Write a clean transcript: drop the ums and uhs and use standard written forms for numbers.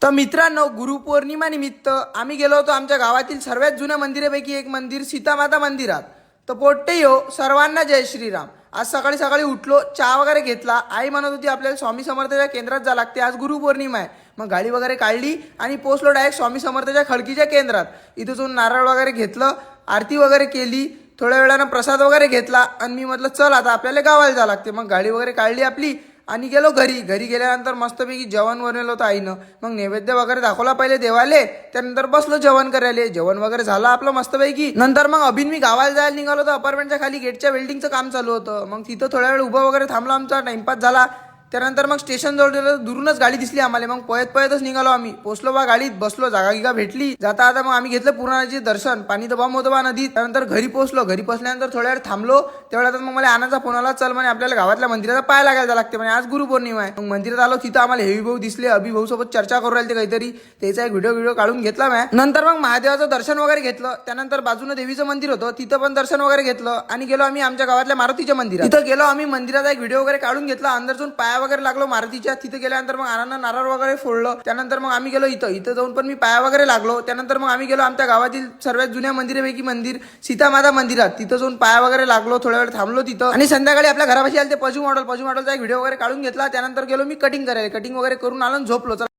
तर मित्रांनो, गुरुपौर्णिमा निमित्त आम्ही गेलो होतो आमच्या गावातील सर्वात जुन्या मंदिरापैकी एक मंदिर सीतामाता मंदिरात. तर पोट्टे हो सर्वांना जय श्रीराम. आज सकाळी सकाळी उठलो, चहा वगैरे घेतला. आई म्हणत होती आपल्याला स्वामी समर्थाच्या केंद्रात जा लागते, आज गुरुपौर्णिमा आहे. मग गाडी वगैरे काढली आणि पोचलो डायरेक्ट स्वामी समर्थाच्या खडकीच्या केंद्रात. इथं जाऊन नारळ वगैरे घेतलं, आरती वगैरे केली, थोड्या वेळानं प्रसाद वगैरे घेतला आणि मी म्हटलं चल आता आपल्याला गावाला जा लागते. मग गाडी वगैरे काढली आपली आणि गेलो घरी. घरी गेल्यानंतर मस्तपैकी जेवण बनवलं होतं आईनं. मग नैवेद्य वगैरे दाखवला पहिले देवाले, त्यानंतर बसलो जेवण करायला. जेवण वगैरे झालं आपलं मस्तपैकी. नंतर मग अभिन मी गावाला जायला निघालो होतो. अपार्टमेंटच्या खाली गेटच्या वेल्डिंगचं काम चालू होतं. मग तिथं थोड्या वेळ उभं वगैरे थांबलो, आमचा टाइमपास झाला. त्यानंतर मग स्टेशन जवळ गेलो, दुरूनच गाडी दिसली आम्हाला. मग पळतच निघालो आम्ही. पोचलो बा गाडीत, बसलो, जागा गिगा भेटली. जाता आता मग आम्ही घेतलं पूर्णाचे दर्शन. पाणी तर बंब होतं बा नदीत. त्यानंतर घरी पोचलो. घरी पोचल्यानंतर थोड्या वेळ थांबलो. तेवढ्यात मग मला आनंदचा फोन आला, चल म्हणे आपल्याला गावातल्या मंदिराचा पाय लागायला लागते म्हणे, आज गुरुपौर्णिमा आहे. मग मंदिरात आलो. तिथं आम्हाला हेवी भाऊ दिसले. अभि भाऊ सोबत चर्चा करू राहिले ते काहीतरी. त्याचा एक व्हिडिओ काढून घेतला मी. नंतर मग महादेवाचं दर्शन वगैरे घेतलं. त्यानंतर बाजूने देवीचं मंदिर होतं, तिथं पण दर्शन वगैरे घेतलं आणि गेलो आम्ही आमच्या गावातल्या मारुतीच्या मंदिरात. तिथं गेलो आम्ही, मंदिराचा एक व्हिडिओ वगैरे काढून घेतला. अंदर जाऊन पाया वगैरे लागलो मारुतीच्या. तिथे गेल्यानंतर मग आनंद नारळ वगैरे फोडलं. त्यानंतर मग आम्ही गेलो इथं जाऊन पण मी पाया वगैरे लागलो. त्यानंतर मग आम्ही गेलो आमच्या गावातील सर्वात जुन्या मंदिरापैकी मंदिर सीतामाता मंदिरात. तिथं जाऊन पाया वगैरे लागलो, थोड्या वेळ थांबलो तिथं आणि संध्याकाळी आपल्या घरापाशी आले ते पशु मॉडेलचा एक व्हिडिओ वगैरे काढून घेतला. त्यानंतर गेलो मी कटिंग करायला. कटिंग वगैरे करून आलो, झोपलो.